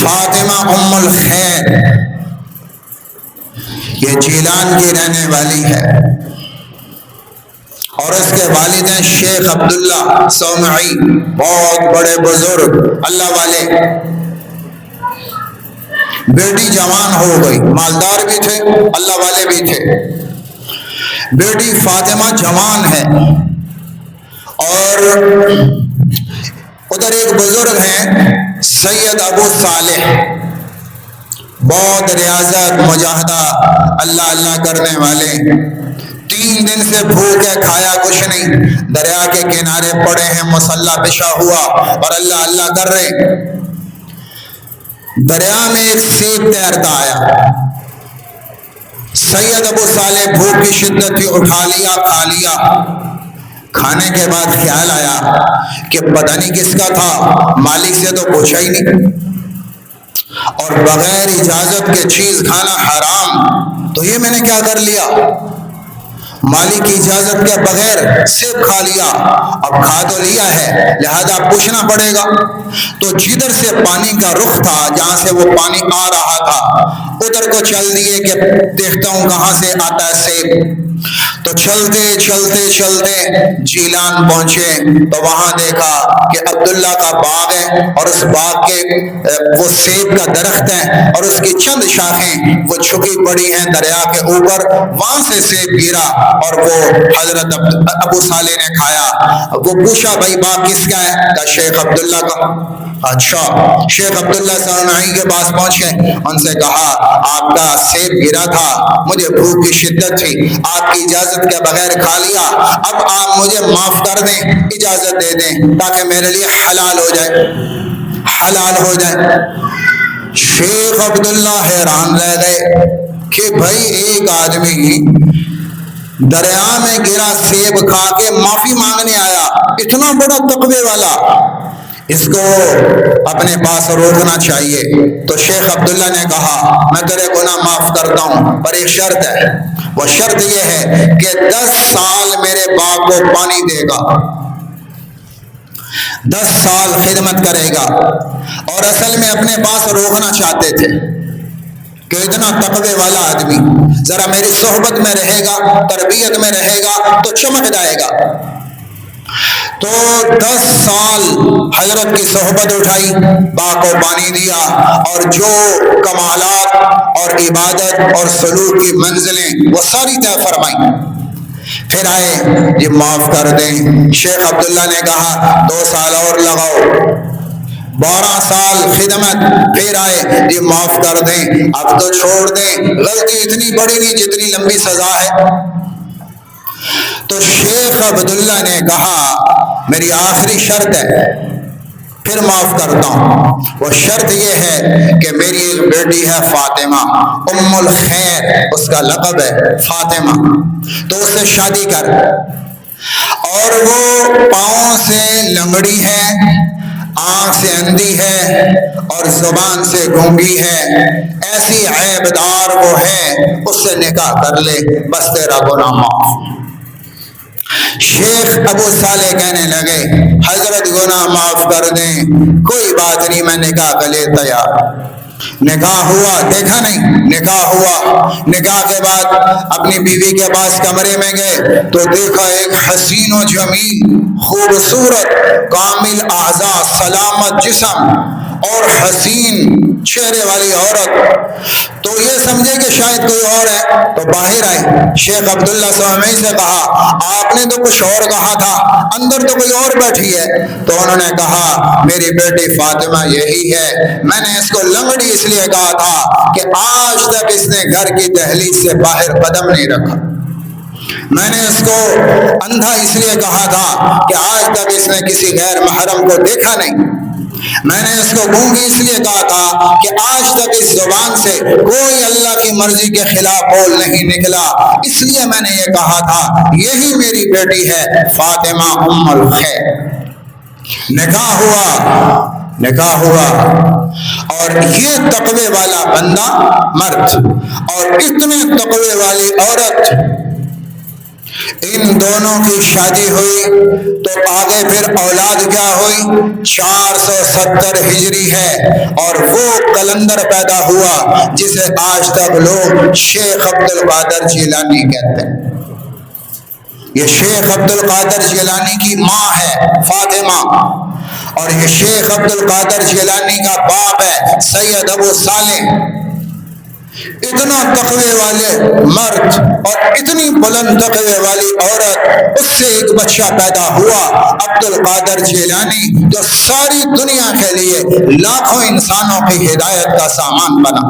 فاطمہ ام الخیر یہ جیلان کی رہنے والی ہے اور اس کے والد ہیں شیخ عبداللہ صومعی، بہت بڑے بزرگ اللہ والے۔ بیٹی جوان ہو گئی، مالدار بھی تھے اللہ والے بھی تھے۔ بیٹی فاطمہ جوان ہے اور ادھر ایک بزرگ ہیں سید ابو صالح، بہت ریاضت مجاہدہ اللہ اللہ کرنے والے۔ 3 دن سے بھوکے کھایا کچھ نہیں، دریا کے کنارے پڑے ہیں، مصلی بچھا ہوا اور اللہ اللہ کر رہے۔ دریا میں ایک سیب تیرتا آیا، سید ابو صالح بھوک کی شدت تھی، اٹھا لیا کھا لیا۔ کھانے کے بعد خیال آیا کہ پتہ نہیں کس کا تھا، مالک سے تو پوچھا ہی نہیں، اور بغیر اجازت کے چیز کھانا حرام، تو یہ میں نے کیا کر لیا، مالک کی اجازت کے بغیر سیب کھا لیا۔ اب کھا تو لیا ہے لہذا پوچھنا پڑے گا، تو جدھر سے پانی کا رخ تھا، جہاں سے وہ پانی آ رہا تھا، ادھر کو چل دیے کہ دیکھتا ہوں کہاں سے آتا ہے سیب۔ تو چلتے چلتے چلتے جیلان پہنچے تو وہاں دیکھا کہ عبداللہ کا باغ ہے اور اس باغ کے وہ سیب کا درخت ہے اور اس کی چند شاخیں وہ جھکی پڑی ہیں دریا کے اوپر، وہاں سے سیب گرا اور وہ حضرت ابو صالح نے کھایا۔ وہ پوچھا بھائی باغ کس کا ہے؟ کہا شیخ عبداللہ کا۔ اچھا، شیخ عبداللہ صومعی کے پاس پہنچے، ان سے کہا آپ کا سیب گرا تھا، مجھے بھوک کی شدت تھی، آپ کی اجازت کے بغیر کھا لیا، اب آپ مجھے معاف کر دیں، اجازت دے دیں تاکہ میرے لیے حلال ہو جائے، حلال ہو جائے۔ شیخ عبداللہ حیران رہ گئے کہ بھائی ایک آدمی دریا میں گرا سیب کھا کے معافی مانگنے آیا، اتنا بڑا تقوی والا، اس کو اپنے پاس روکنا چاہیے۔ تو شیخ عبداللہ نے کہا میں تیرے گناہ معاف کرتا ہوں پر ایک شرط ہے، وہ شرط یہ ہے کہ 10 سال میرے باغ کو پانی دے گا، 10 سال خدمت کرے گا۔ اور اصل میں اپنے پاس روکنا چاہتے تھے کہ اتنا تقوی والا آدمی ذرا میری صحبت میں رہے گا، تربیت میں رہے گا تو چمک جائے گا۔ تو 10 سال حضرت کی صحبت اٹھائی، باغ کو پانی دیا اور جو کمالات اور عبادت اور سلوک کی منزلیں وہ ساری طے فرمائیں۔ پھر آئے یہ معاف کر دیں، شیخ عبداللہ نے کہا 2 سال اور لگاؤ، 12 سال خدمت، پھر آئے یہ معاف کر دیں، اب تو چھوڑ دیں، غلطی اتنی بڑی نہیں جتنی لمبی سزا ہے۔ تو شیخ عبداللہ نے کہا میری آخری شرط ہے، پھر معاف کرتا ہوں، وہ شرط یہ ہے کہ میری ایک بیٹی ہے فاطمہ ام الخیر، اس کا لقب ہے فاطمہ، تو اس سے شادی کر، اور وہ پاؤں سے لنگڑی ہے، آنکھ سے اندھی ہے اور زبان سے گونگی ہے، ایسی عیب دار وہ ہے، اس سے نکاح کر لے، بس تیرا گناہ معاف۔ شیخ ابو صالح کہنے لگے حضرت گناہ معاف کر دیں، کوئی بات نہیں، میں نکاح کے لیے تیار۔ نکاح ہوا، دیکھا نہیں، نکاح ہوا، نکاح کے بعد اپنی بیوی کے پاس کمرے میں گئے تو دیکھا ایک حسین و جمیل، خوبصورت، کامل اعضاء، سلامت جسم اور حسین چہرے والی عورت، تو یہ سمجھے کہ شاید کوئی اور ہے، تو باہر آئی، شیخ عبداللہ صومعی سے کہا آپ نے تو کچھ اور کہا تھا، اندر تو کوئی اور بیٹھی ہے۔ تو انہوں نے کہا میری بیٹی فاطمہ یہی ہے، میں نے اس کو لنگڑی اس لیے کہا تھا کہ آج تک اس نے گھر کی دہلیز سے باہر قدم نہیں رکھا، میں نے اس کو اندھا اس لیے کہا تھا کہ آج تک اس نے کسی غیر محرم کو دیکھا نہیں، میں نے اس کو گونگی اس لیے کہا تھا کہ آج تک اس زبان سے کوئی اللہ کی مرضی کے خلاف بول نہیں نکلا، اس لیے میں نے یہ کہا تھا یہی میری بیٹی ہے فاطمہ ام الخیر۔ نکاح ہوا، نکاح ہوا، اور یہ تقوی والا بندہ مرد اور اتنے تقوی والی عورت ان دونوں کی شادی ہوئی تو آگے پھر اولاد کیا ہوئی؟ 470 ہجری ہے، اور وہ کلندر پیدا ہوا جسے آج تک لوگ شیخ عبد القادر جیلانی کہتے ہیں۔ یہ شیخ عبد القادر جیلانی کی ماں ہے فاطمہ، اور یہ شیخ عبد القادر جیلانی کا باپ ہے سید ابو صالح۔ اتنا تقوی والے مرد اور اتنی بلند تقوی والی عورت، اس سے ایک بچہ پیدا ہوا عبد القادر جیلانی، جو ساری دنیا کے لیے لاکھوں انسانوں کی ہدایت کا سامان بنا۔